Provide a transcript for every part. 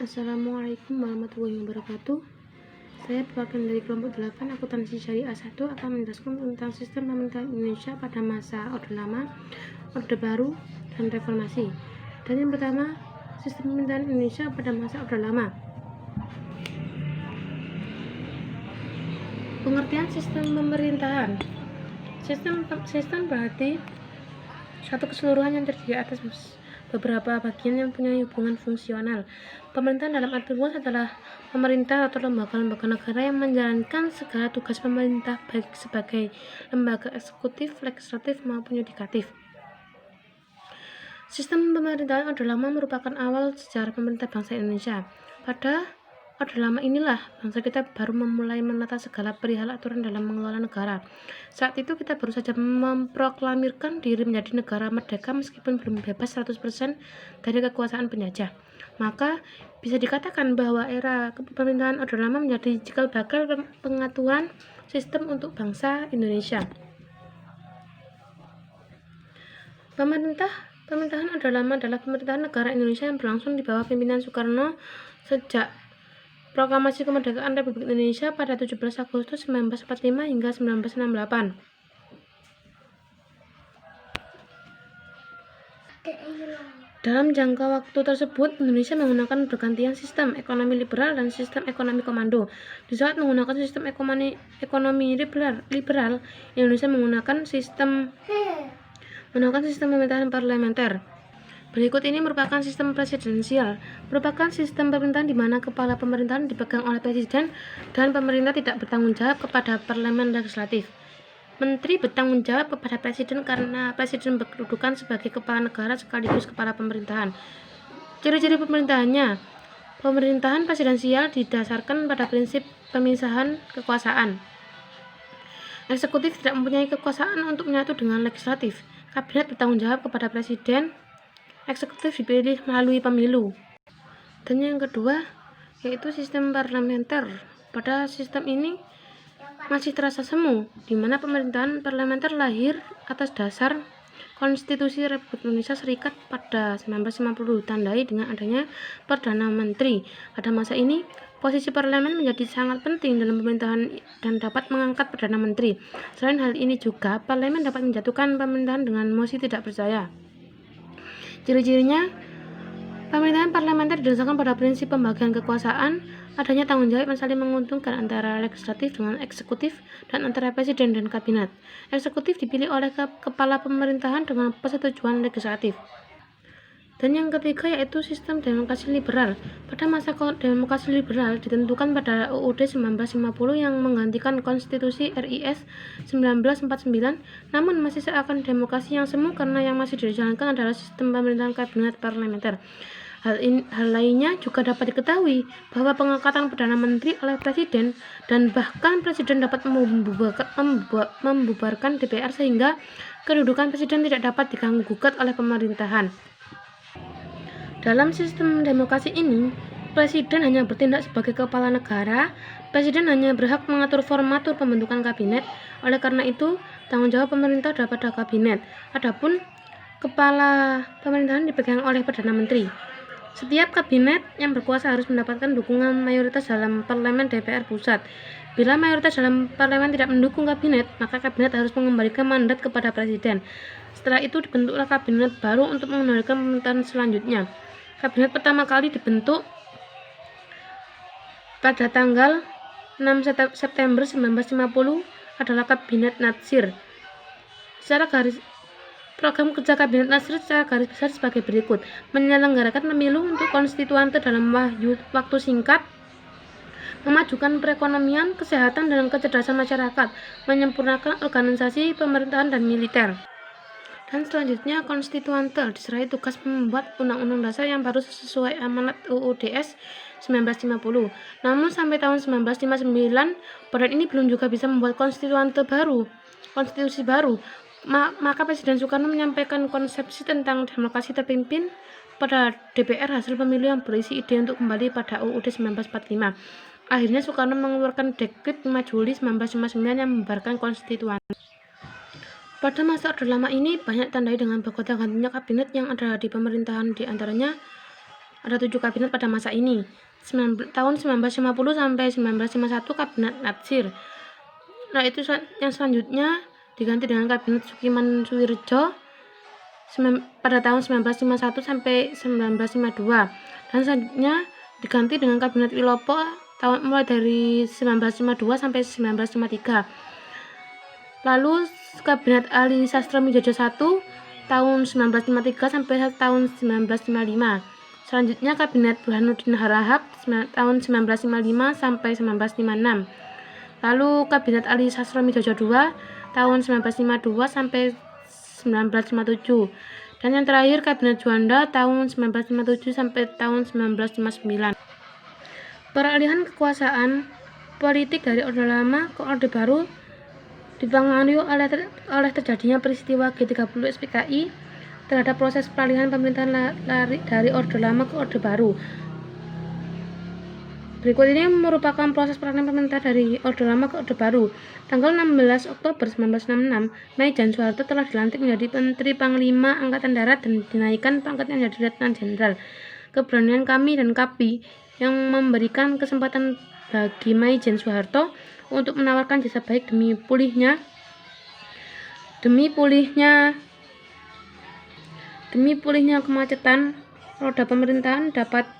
Assalamualaikum warahmatullahi wabarakatuh. Saya perwakilan dari kelompok 8 akuntansi syariah 1 akan menjelaskan tentang sistem pemerintahan Indonesia pada masa Orde Lama, Orde Baru, dan Reformasi. Dan yang pertama, sistem pemerintahan Indonesia pada masa Orde Lama. Pengertian sistem pemerintahan. Sistem berarti satu keseluruhan yang terdiri atas beberapa bagian yang punya hubungan fungsional. Pemerintahan dalam arti luas adalah pemerintah atau lembaga-lembaga negara yang menjalankan segala tugas pemerintah baik sebagai lembaga eksekutif, legislatif maupun yudikatif. Sistem pemerintahan Orde Lama merupakan awal sejarah pemerintah bangsa Indonesia. Pada Orde Lama inilah bangsa kita baru memulai menata segala perihal aturan dalam mengelola negara. Saat itu kita baru saja memproklamirkan diri menjadi negara merdeka meskipun belum bebas 100% dari kekuasaan penjajah. Maka bisa dikatakan bahwa era kepemerintahan Orde Lama menjadi cikal bakal pengaturan sistem untuk bangsa Indonesia. Pemerintahan Orde Lama adalah pemerintahan negara Indonesia yang berlangsung di bawah pimpinan Soekarno sejak Proklamasi Kemerdekaan Republik Indonesia pada 17 Agustus 1945 hingga 1968. Dalam jangka waktu tersebut, Indonesia menggunakan bergantian sistem ekonomi liberal dan sistem ekonomi komando. Di saat menggunakan sistem ekonomi liberal, Indonesia menggunakan sistem pemerintahan parlementer. Berikut ini merupakan sistem presidensial, merupakan sistem pemerintahan di mana kepala pemerintahan dipegang oleh presiden dan pemerintah tidak bertanggung jawab kepada parlemen legislatif. Menteri bertanggung jawab kepada presiden karena presiden berkedudukan sebagai kepala negara sekaligus kepala pemerintahan. Ciri-ciri pemerintahannya: pemerintahan presidensial didasarkan pada prinsip pemisahan kekuasaan. Eksekutif tidak mempunyai kekuasaan untuk menyatu dengan legislatif. Kabinet bertanggung jawab kepada presiden. Eksekutif dipilih melalui pemilu. Dan yang kedua yaitu sistem parlementer. Pada sistem ini masih terasa semu, di mana pemerintahan parlementer lahir atas dasar Konstitusi Republik Indonesia Serikat pada 1950, ditandai dengan adanya Perdana Menteri. Pada masa ini, posisi parlemen menjadi sangat penting dalam pemerintahan dan dapat mengangkat Perdana Menteri. Selain hal ini juga, parlemen dapat menjatuhkan pemerintahan dengan mosi tidak percaya. Ciri-cirinya: pemerintahan parlementer didasarkan pada prinsip pembagian kekuasaan, adanya tanggung jawab yang saling menguntungkan antara legislatif dengan eksekutif dan antara presiden dan kabinet. Eksekutif dipilih oleh kepala pemerintahan dengan persetujuan legislatif. Dan yang ketiga yaitu sistem demokrasi liberal. Pada masa demokrasi liberal ditentukan pada UUD 1950 yang menggantikan Konstitusi RIS 1949, namun masih seakan demokrasi yang semu karena yang masih dijalankan adalah sistem pemerintahan kabinet parlementer. Hal lainnya juga dapat diketahui bahwa pengangkatan Perdana Menteri oleh Presiden dan bahkan Presiden dapat membubarkan DPR sehingga kedudukan Presiden tidak dapat diganggu-gugat oleh pemerintahan. Dalam sistem demokrasi ini, Presiden hanya bertindak sebagai kepala negara. Presiden hanya berhak mengatur formatur pembentukan kabinet. Oleh karena itu, tanggung jawab pemerintah adalah pada kabinet. Adapun kepala pemerintahan dipegang oleh Perdana Menteri. Setiap kabinet yang berkuasa harus mendapatkan dukungan mayoritas dalam parlemen DPR pusat. Bila mayoritas dalam parlemen tidak mendukung kabinet, maka kabinet harus mengembalikan mandat kepada presiden. Setelah itu dibentuklah kabinet baru untuk mengendalikan pemerintahan selanjutnya. Kabinet pertama kali dibentuk pada tanggal 6 September 1950 adalah Kabinet Natsir. Program kerja Kabinet Natsir secara garis besar sebagai berikut: menyelenggarakan pemilu untuk konstituante dalam waktu singkat, memajukan perekonomian, kesehatan, dan kecerdasan masyarakat, menyempurnakan organisasi pemerintahan dan militer. Dan selanjutnya konstituante diserahi tugas membuat undang-undang dasar yang baru sesuai amanat UUDS 1950. Namun sampai tahun 1959 badan ini belum juga bisa membuat konstitusi baru. Maka Presiden Soekarno menyampaikan konsepsi tentang demokrasi terpimpin pada DPR hasil pemilu yang berisi ide untuk kembali pada UUD 1945. Akhirnya Soekarno mengeluarkan Dekret 5 Juli 1959 yang membubarkan konstituante. Pada masa Orde Lama ini banyak ditandai dengan bergonta-gantinya kabinet yang ada di pemerintahan, di antaranya Ada 7 kabinet pada masa ini. Tahun 1950 sampai 1951 kabinet Natsir. Nah, itu yang selanjutnya diganti dengan kabinet Sukiman Suwirjo pada tahun 1951 sampai 1952. Dan selanjutnya diganti dengan kabinet Wilopo mulai dari 1952 sampai 1953. Lalu kabinet Ali Sastromijojo I tahun 1953 sampai tahun 1955. Selanjutnya kabinet Burhanuddin Harahap tahun 1955 sampai 1956. Lalu kabinet Ali Sastromijojo II tahun 1952 sampai 1957. Dan yang terakhir kabinet Juanda tahun 1957 sampai tahun 1959. Peralihan kekuasaan politik dari Orde Lama ke Orde Baru dipengaruhi oleh terjadinya peristiwa G30 SPKI terhadap proses peralihan pemerintahan dari Orde Lama ke Orde Baru. Berikut ini merupakan proses peralihan pemerintah dari Orde Lama ke Orde Baru. Tanggal 16 Oktober 1966, Maijen Soeharto telah dilantik menjadi Menteri Panglima Angkatan Darat dan dinaikkan pangkatnya menjadi Letnan Jenderal. Keberanian kami dan KAPI yang memberikan kesempatan bagi Maijen Soeharto untuk menawarkan jasa baik demi pulihnya kemacetan roda pemerintahan dapat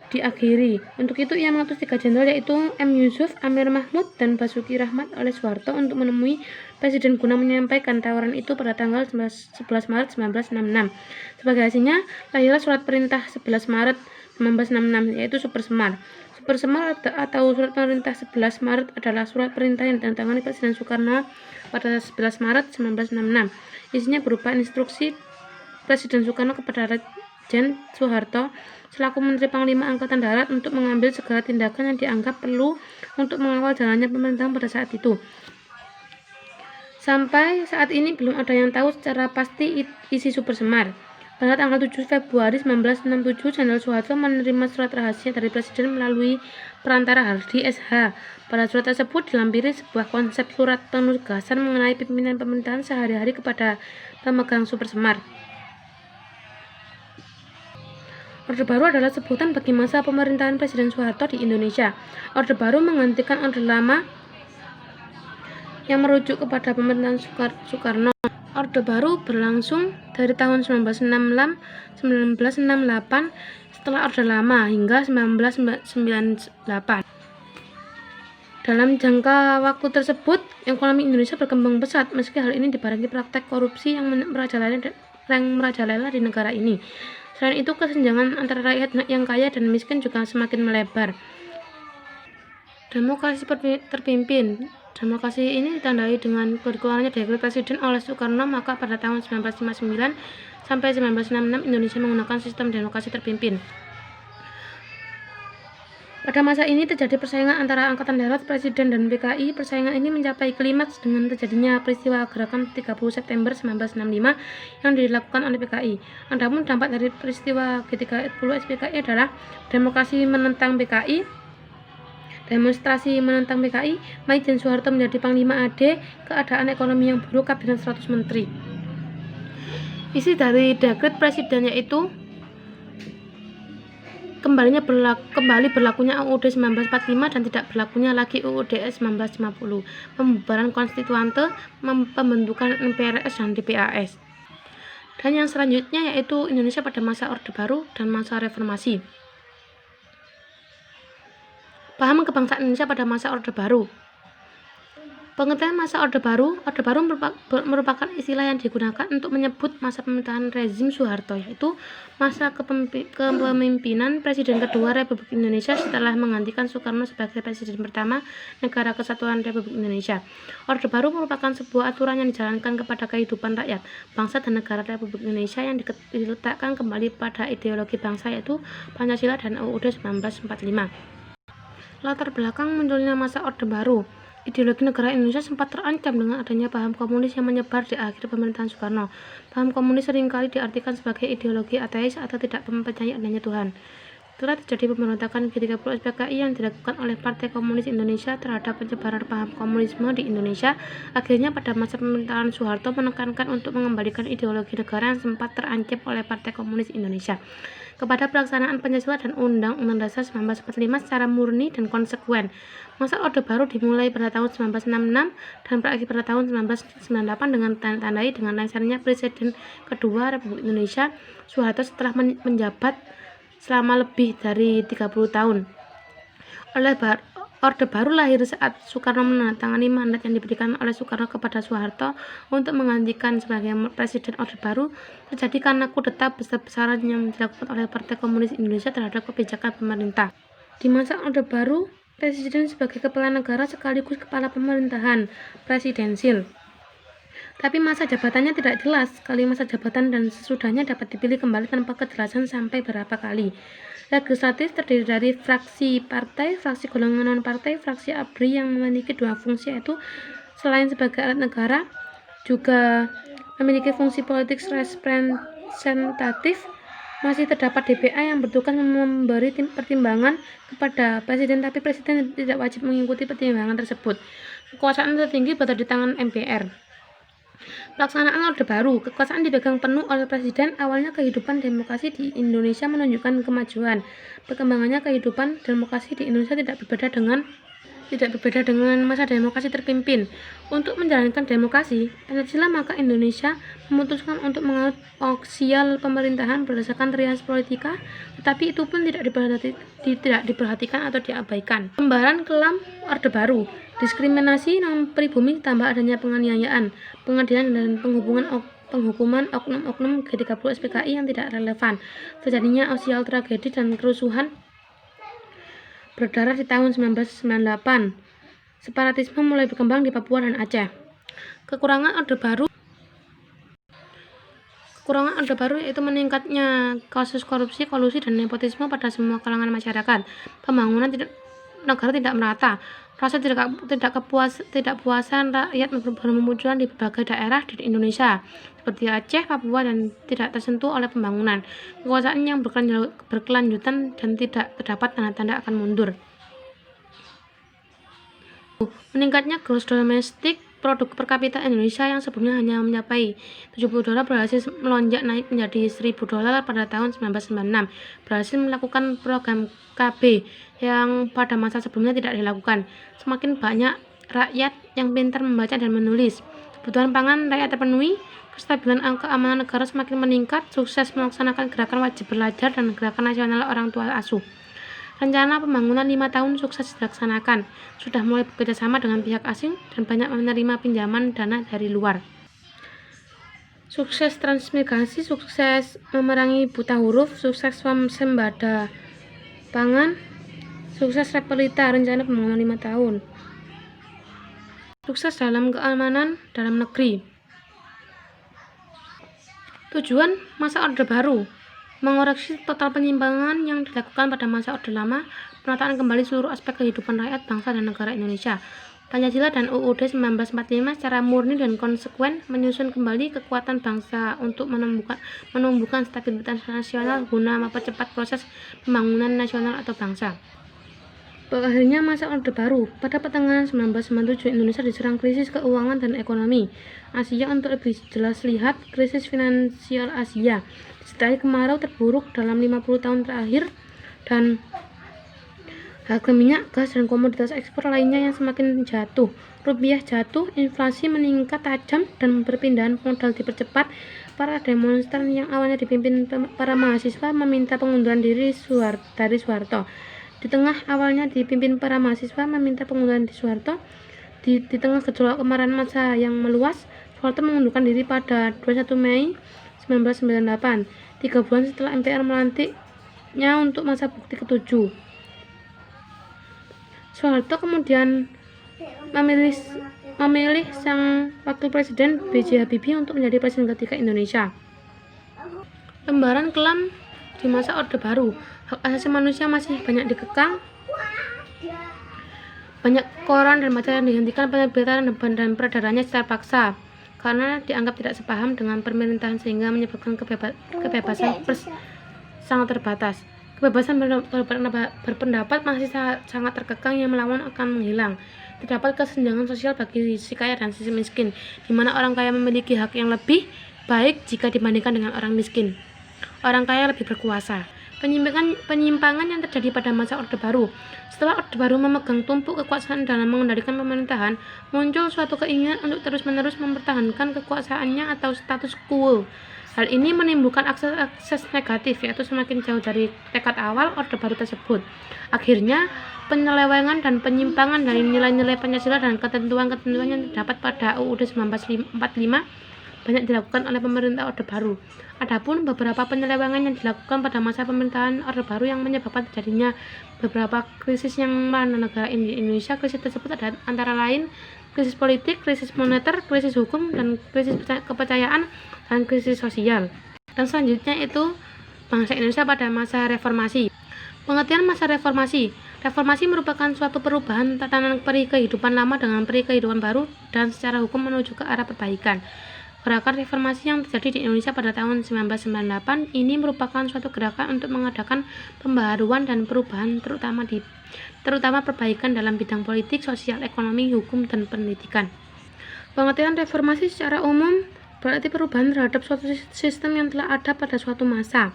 diakhiri. Untuk itu ia mengutus 3 jenderal yaitu M. Yusuf, Amir Mahmud, dan Basuki Rahmat oleh Soeharto untuk menemui Presiden guna menyampaikan tawaran itu pada tanggal 11 Maret 1966. Sebagai hasilnya, lahirlah surat perintah 11 Maret 1966 yaitu Super Semar. Super Semar atau surat perintah 11 Maret adalah surat perintah yang ditandatangani Presiden Soekarno pada 11 Maret 1966. Isinya berupa instruksi Presiden Soekarno kepada Rajen Soeharto selaku Menteri Panglima Angkatan Darat untuk mengambil segala tindakan yang dianggap perlu untuk mengawal jalannya pemerintahan pada saat itu. Sampai saat ini belum ada yang tahu secara pasti isi Super Semar. Pada tanggal 7 Februari 1967, Jenderal Soeharto menerima surat rahasia dari Presiden melalui perantara Hardi SH. Pada surat tersebut dilampiri sebuah konsep surat penugasan mengenai pimpinan pemerintahan sehari-hari kepada pemegang Super Semar. Orde Baru adalah sebutan bagi masa pemerintahan Presiden Soeharto di Indonesia. Orde Baru menggantikan Orde Lama yang merujuk kepada pemerintahan Soekarno. Orde Baru berlangsung dari tahun 1968 setelah Orde Lama hingga 1998. Dalam jangka waktu tersebut, ekonomi Indonesia berkembang pesat meski hal ini dibarengi praktek korupsi yang merajalela di negara ini. Selain itu, kesenjangan antara rakyat yang kaya dan miskin juga semakin melebar. Demokrasi terpimpin. Demokrasi ini ditandai dengan dikeluarkannya dekret Presiden oleh Soekarno, maka pada tahun 1959 sampai 1966 Indonesia menggunakan sistem demokrasi terpimpin. Pada masa ini terjadi persaingan antara Angkatan Darat, Presiden, dan PKI. Persaingan ini mencapai klimaks dengan terjadinya peristiwa gerakan 30 September 1965 yang dilakukan oleh PKI. Adapun dampak dari peristiwa G30 SPKI adalah demonstrasi menentang PKI, Maijen Soeharto menjadi Panglima AD, keadaan ekonomi yang buruk, kabinet 100 menteri. Isi dari dekret Presiden yaitu kembali berlakunya UUD 1945 dan tidak berlakunya lagi UUD 1950, pembubaran konstituante, pembentukan MPRS dan DPAS. Dan yang selanjutnya yaitu Indonesia pada masa Orde Baru dan masa Reformasi. Paham kebangsaan Indonesia pada masa Orde Baru. Pengertian masa Orde Baru merupakan istilah yang digunakan untuk menyebut masa pemerintahan rezim Soeharto, yaitu masa kepemimpinan Presiden kedua Republik Indonesia setelah menggantikan Soekarno sebagai Presiden pertama Negara Kesatuan Republik Indonesia. Orde Baru merupakan sebuah aturan yang dijalankan kepada kehidupan rakyat, bangsa dan negara Republik Indonesia yang diletakkan kembali pada ideologi bangsa yaitu Pancasila dan UUD 1945. Latar belakang munculnya masa Orde Baru. Ideologi negara Indonesia sempat terancam dengan adanya paham komunis yang menyebar di akhir pemerintahan Soekarno. Paham komunis seringkali diartikan sebagai ideologi ateis atau tidak mempercayai adanya Tuhan. Setelah terjadi pemberontakan G30 SPKI yang dilakukan oleh Partai Komunis Indonesia terhadap penyebaran paham komunisme di Indonesia, akhirnya pada masa pemerintahan Soeharto menekankan untuk mengembalikan ideologi negara yang sempat terancam oleh Partai Komunis Indonesia. kepada pelaksanaan Pancasila dan Undang-Undang Dasar 1945 secara murni dan konsekuen. Masa Orde Baru dimulai pada tahun 1966 dan berakhir pada tahun 1998 dengan tandai dengan lengsernya Presiden kedua Republik Indonesia Soeharto setelah menjabat selama lebih dari 30 tahun. Orde Baru lahir saat Soekarno menandatangani mandat yang diberikan oleh Soekarno kepada Soeharto untuk menggantikan sebagai Presiden Orde Baru terjadi karena kudeta besar-besaran yang dilakukan oleh Partai Komunis Indonesia terhadap kebijakan pemerintah. Di masa Orde Baru, Presiden sebagai kepala negara sekaligus kepala pemerintahan presidensil. Tapi masa jabatannya tidak jelas, sekali masa jabatan dan sesudahnya dapat dipilih kembali tanpa kejelasan sampai berapa kali. Legislatif terdiri dari fraksi partai, fraksi golongan non-partai, fraksi ABRI yang memiliki dua fungsi, yaitu selain sebagai alat negara, juga memiliki fungsi politik representatif. Masih terdapat DPA yang bertugas memberi pertimbangan kepada Presiden, tapi Presiden tidak wajib mengikuti pertimbangan tersebut. Kekuasaan tertinggi berada di tangan MPR. Pelaksanaan Orde Baru, kekuasaan dipegang penuh oleh Presiden. Awalnya kehidupan demokrasi di Indonesia menunjukkan kemajuan. Perkembangannya kehidupan demokrasi di Indonesia tidak berbeda dengan masa demokrasi terpimpin. Untuk menjalankan demokrasi Pancasila, maka Indonesia memutuskan untuk menganut aksial pemerintahan berdasarkan trias politika, tetapi itu pun tidak diperhatikan atau diabaikan. Lembaran kelam Orde Baru, diskriminasi non pribumi tambah adanya penganiayaan, pengadilan dan penghukuman oknum-oknum G30 SPKI yang tidak relevan, terjadinya sosial tragedi dan kerusuhan berdarah di tahun 1998. Separatisme mulai berkembang di Papua dan Aceh. Kekurangan Orde Baru yaitu meningkatnya kasus korupsi, kolusi, dan nepotisme pada semua kalangan masyarakat. Pembangunan negara tidak merata. Rasa ketidakpuasan rakyat bermunculan di berbagai daerah di Indonesia, seperti Aceh, Papua, dan tidak tersentuh oleh pembangunan. Kekuasaan yang berkelanjutan dan tidak terdapat tanda-tanda akan mundur. Meningkatnya gross domestic produk per kapita Indonesia yang sebelumnya hanya mencapai $70 berhasil melonjak naik menjadi $1.000 pada tahun 1996. Berhasil melakukan program KB yang pada masa sebelumnya tidak dilakukan. Semakin banyak rakyat yang pintar membaca dan menulis, kebutuhan pangan rakyat terpenuhi, kestabilan keamanan negara semakin meningkat, sukses melaksanakan gerakan wajib belajar dan gerakan nasional orang tua asuh. Rencana pembangunan 5 tahun sukses dilaksanakan, sudah mulai bekerjasama dengan pihak asing dan banyak menerima pinjaman dana dari luar. Sukses transmigrasi, sukses memerangi buta huruf, sukses swasembada pangan, sukses Repelita, rencana pembangunan 5 tahun. Sukses dalam keamanan dalam negeri. Tujuan masa Orde Baru, mengoreksi total penyimpangan yang dilakukan pada masa Orde Lama, penataan kembali seluruh aspek kehidupan rakyat, bangsa, dan negara Indonesia. Pancasila dan UUD 1945 secara murni dan konsekuen menyusun kembali kekuatan bangsa untuk menumbuhkan stabilitas nasional guna mempercepat proses pembangunan nasional atau bangsa. Berakhirnya masa Orde Baru, pada pertengahan 1997 Indonesia diserang krisis keuangan dan ekonomi. Asia, untuk lebih jelas lihat krisis finansial Asia, disertai kemarau terburuk dalam 50 tahun terakhir dan harga minyak, gas, dan komoditas ekspor lainnya yang semakin jatuh. Rupiah jatuh, inflasi meningkat tajam, dan perpindahan modal dipercepat. Para demonstran yang awalnya dipimpin para mahasiswa meminta pengunduran diri dari Soeharto. Di tengah awalnya dipimpin para mahasiswa meminta pengunduran diri Soeharto, di tengah gejolak kemarahan massa yang meluas, Soeharto mengundurkan diri pada 21 Mei 1998, 3 bulan setelah MPR melantiknya untuk masa bukti ke-7. Soeharto kemudian memilih sang wakil presiden B.J. Habibie untuk menjadi presiden ketiga Indonesia. Lembaran kelam di masa Orde Baru, hak asasi manusia masih banyak dikekang, banyak koran dan majalah yang dihentikan penerbitan dan peredarannya secara paksa karena dianggap tidak sepaham dengan pemerintahan sehingga menyebabkan kebebasan pers sangat terbatas. Kebebasan berpendapat masih sangat terkekang, yang melawan akan menghilang. Terdapat kesenjangan sosial bagi si kaya dan si miskin, di mana orang kaya memiliki hak yang lebih baik jika dibandingkan dengan orang miskin. Orang kaya lebih berkuasa. penyimpangan yang terjadi pada masa Orde Baru. Setelah Orde Baru memegang tumpuk kekuasaan dalam mengendalikan pemerintahan, muncul suatu keinginan untuk terus-menerus mempertahankan kekuasaannya atau status quo. Hal ini menimbulkan akses negatif, yaitu semakin jauh dari tekad awal Orde Baru tersebut. Akhirnya, penyelewengan dan penyimpangan dari nilai-nilai Pancasila dan ketentuan-ketentuan yang terdapat pada UUD 1945 banyak dilakukan oleh pemerintah Orde Baru. Adapun beberapa penyelewengan yang dilakukan pada masa pemerintahan Orde Baru yang menyebabkan terjadinya beberapa krisis yang melanda negara Indonesia. Krisis tersebut ada antara lain krisis politik, krisis moneter, krisis hukum, dan krisis kepercayaan, dan krisis sosial. Dan selanjutnya itu bangsa Indonesia pada masa reformasi. Pengertian masa reformasi. Reformasi merupakan suatu perubahan tatanan peri kehidupan lama dengan peri kehidupan baru dan secara hukum menuju ke arah perbaikan. Gerakan reformasi yang terjadi di Indonesia pada tahun 1998 ini merupakan suatu gerakan untuk mengadakan pembaharuan dan perubahan terutama perbaikan dalam bidang politik, sosial, ekonomi, hukum, dan pendidikan. Pengertian reformasi secara umum berarti perubahan terhadap suatu sistem yang telah ada pada suatu masa.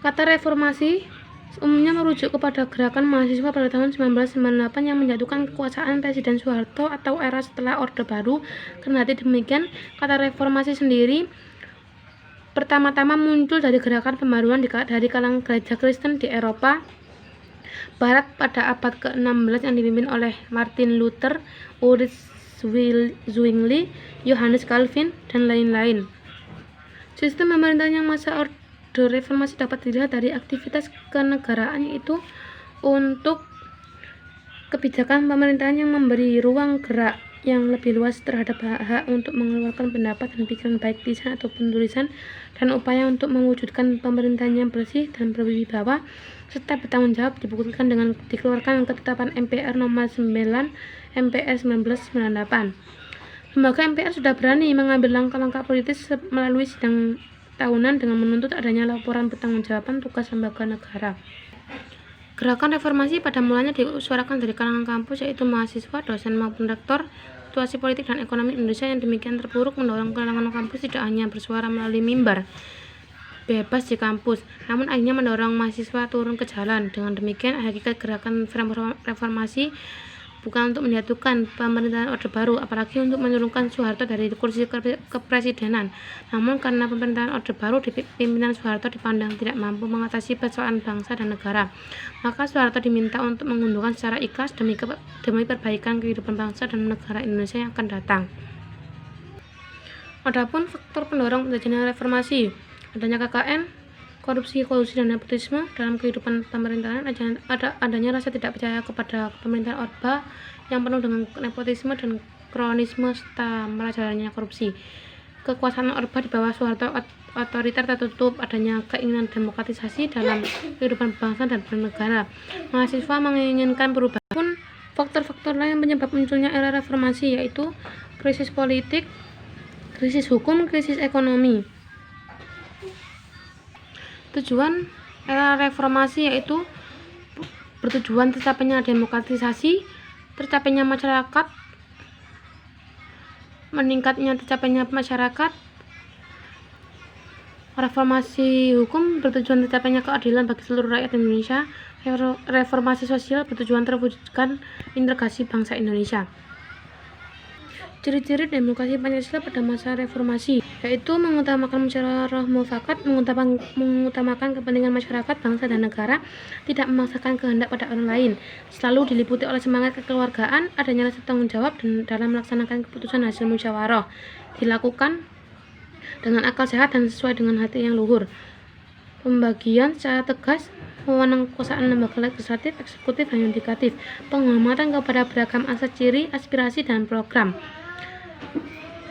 Kata reformasi umumnya merujuk kepada gerakan mahasiswa pada tahun 1998 yang menjatuhkan kekuasaan Presiden Soeharto atau era setelah Orde Baru. Kendati demikian, kata reformasi sendiri pertama-tama muncul dari gerakan pembaruan dari kalangan gereja Kristen di Eropa Barat pada abad ke-16 yang dipimpin oleh Martin Luther, Ulrich Zwingli, Johannes Calvin, dan lain-lain. Sistem pemerintahan yang masa Orde Reformasi dapat dilihat dari aktivitas kenegaraan, yaitu untuk kebijakan pemerintahan yang memberi ruang gerak yang lebih luas terhadap hak untuk mengeluarkan pendapat dan pikiran baik lisan ataupun tulisan, dan upaya untuk mewujudkan pemerintahan yang bersih dan berwibawa serta bertanggung jawab dibuktikan dengan dikeluarkan ketetapan MPR nomor 9 MPR 1998. Lembaga MPR sudah berani mengambil langkah-langkah politis melalui sidang tahunan dengan menuntut adanya laporan pertanggungjawaban tugas lembaga negara. Gerakan reformasi pada mulanya disuarakan dari kalangan kampus, yaitu mahasiswa, dosen maupun rektor. Situasi politik dan ekonomi Indonesia yang demikian terpuruk mendorong kalangan kampus tidak hanya bersuara melalui mimbar bebas di kampus, namun akhirnya mendorong mahasiswa turun ke jalan. Dengan demikian, hakikat gerakan reformasi bukan untuk menjatuhkan pemerintahan Orde Baru, apalagi untuk menurunkan Soeharto dari kursi kepresidenan. Namun karena pemerintahan Orde Baru di pimpinan Soeharto dipandang tidak mampu mengatasi persoalan bangsa dan negara, maka Soeharto diminta untuk mengundurkan secara ikhlas demi perbaikan kehidupan bangsa dan negara Indonesia yang akan datang. Adapun faktor pendorong terjadinya reformasi, adanya KKN, korupsi, kolusi, dan nepotisme dalam kehidupan pemerintahan, adanya rasa tidak percaya kepada pemerintahan Orde yang penuh dengan nepotisme dan kronisme serta merajalanya korupsi. Kekuasaan Orde di bawah Soeharto otoriter tertutup, adanya keinginan demokratisasi dalam kehidupan bangsa dan bernegara. Mahasiswa menginginkan perubahan. Pun faktor-faktor lain penyebab munculnya era reformasi, yaitu krisis politik, krisis hukum, krisis ekonomi. Tujuan era reformasi yaitu bertujuan tercapainya demokratisasi, tercapainya masyarakat, meningkatnya tercapainya masyarakat. Reformasi hukum bertujuan tercapainya keadilan bagi seluruh rakyat Indonesia. Reformasi sosial bertujuan terwujudkan integrasi bangsa Indonesia. Ciri-ciri demokrasi Pancasila pada masa reformasi, yaitu mengutamakan musyawarah mufakat, mengutamakan kepentingan masyarakat, bangsa, dan negara, tidak memaksakan kehendak pada orang lain, selalu diliputi oleh semangat kekeluargaan, adanya rasa tanggung jawab dan dalam melaksanakan keputusan hasil musyawarah, dilakukan dengan akal sehat dan sesuai dengan hati yang luhur. Pembagian secara tegas wewenang kekuasaan lembaga legislatif, eksekutif, dan yudikatif, penghormatan kepada beragam asas, ciri, aspirasi, dan program.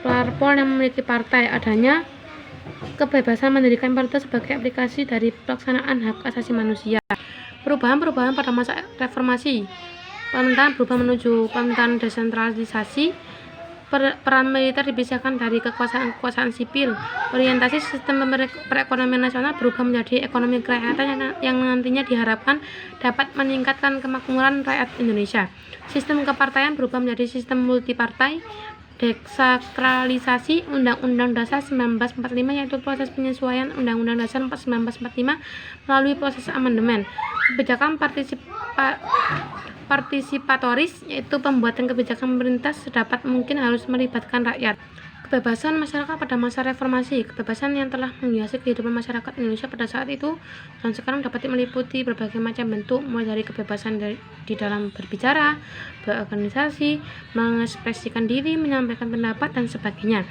Parpol yang memiliki partai, adanya kebebasan mendirikan partai sebagai aplikasi dari pelaksanaan hak asasi manusia. Perubahan-perubahan pada masa reformasi, pemerintahan berubah menuju pemerintahan desentralisasi, peran militer dipisahkan dari kekuasaan sipil, orientasi sistem perekonomian nasional berubah menjadi ekonomi kerakyatan yang nantinya diharapkan dapat meningkatkan kemakmuran rakyat Indonesia. Sistem kepartaian berubah menjadi sistem multipartai. desakralisasi Undang-Undang Dasar 1945, yaitu proses penyesuaian Undang-Undang Dasar 1945 melalui proses amandemen. Kebijakan partisipatoris, yaitu pembuatan kebijakan pemerintah sedapat mungkin harus melibatkan rakyat. Kebebasan masyarakat pada masa reformasi, kebebasan yang telah menghiasi kehidupan masyarakat Indonesia pada saat itu dan sekarang dapat meliputi berbagai macam bentuk, mulai dari kebebasan di dalam berbicara, berorganisasi, mengekspresikan diri, menyampaikan pendapat, dan sebagainya.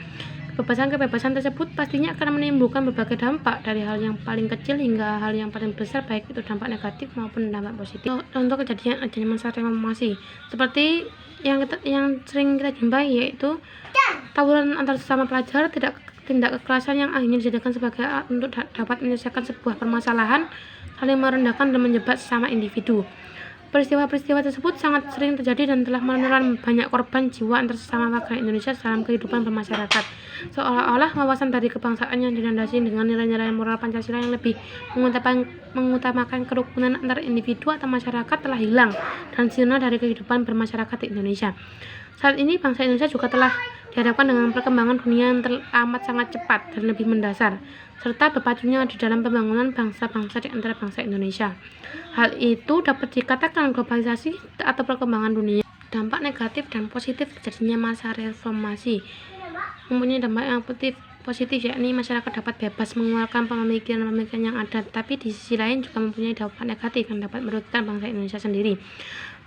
Kebebasan-kebebasan tersebut pastinya akan menimbulkan berbagai dampak, dari hal yang paling kecil hingga hal yang paling besar, baik itu dampak negatif maupun dampak positif. Contoh kejadian adanya masa reformasi seperti yang sering kita jumpai, yaitu tawuran antar sesama pelajar, tindak kekerasan yang akhirnya dijadikan sebagai alat untuk dapat menyelesaikan sebuah permasalahan, saling merendahkan dan menjebak sesama individu. Peristiwa-peristiwa tersebut sangat sering terjadi dan telah menelan banyak korban jiwa antar sesama warga Indonesia dalam kehidupan bermasyarakat. Seolah-olah wawasan dari kebangsaan yang dilandasi dengan nilai-nilai moral Pancasila yang lebih mengutamakan kerukunan antar individu atau masyarakat telah hilang dan sirna dari kehidupan bermasyarakat di Indonesia. Saat ini bangsa Indonesia juga telah dihadapkan dengan perkembangan dunia yang amat sangat cepat dan lebih mendasar, serta berpacunya di dalam pembangunan bangsa-bangsa di antara bangsa Indonesia. Hal itu dapat dikatakan globalisasi atau perkembangan dunia. Dampak negatif dan positif terjadinya masa reformasi mempunyai dampak yang positif, yakni masyarakat dapat bebas mengeluarkan pemikiran-pemikiran yang ada, tapi di sisi lain juga mempunyai dampak negatif yang dapat merugikan bangsa Indonesia sendiri.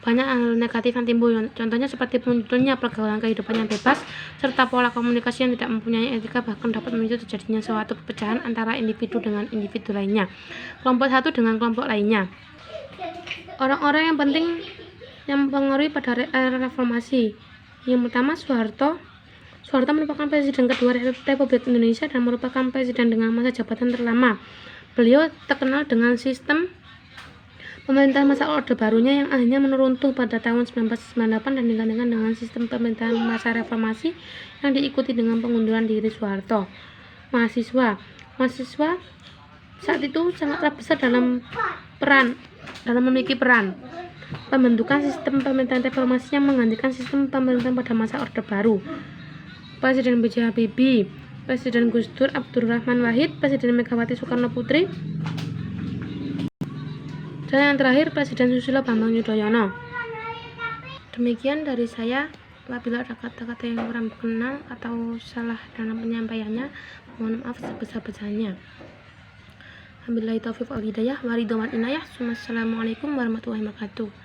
Banyak hal negatif yang timbul, contohnya seperti munculnya pergaulan kehidupan yang bebas, serta pola komunikasi yang tidak mempunyai etika, bahkan dapat memicu terjadinya suatu perpecahan antara individu dengan individu lainnya, kelompok satu dengan kelompok lainnya. Orang-orang yang penting yang mempengaruhi pada era reformasi. Yang pertama, Soeharto merupakan presiden kedua Republik Indonesia dan merupakan presiden dengan masa jabatan terlama. Beliau terkenal dengan sistem pemerintahan masa Orde Barunya yang akhirnya menuruntuh pada tahun 1998 dan digantikan dengan sistem pemerintahan masa reformasi yang diikuti dengan pengunduran diri Soeharto. Mahasiswa saat itu sangatlah besar dalam memiliki peran pembentukan sistem pemerintahan reformasi yang menggantikan sistem pemerintahan pada masa Orde Baru. Presiden B.J. Habibie, Presiden Gus Dur Abdurrahman Wahid, Presiden Megawati Soekarno Putri, dan yang terakhir Presiden Susilo Bambang Yudhoyono. Demikian dari saya. Apabila ada kata-kata yang kurang berkenan atau salah dalam penyampaiannya, mohon maaf sebesar-besarnya. Wabillahi taufiq wal hidayah, waridwan inayah. Wassalamualaikum warahmatullahi wabarakatuh.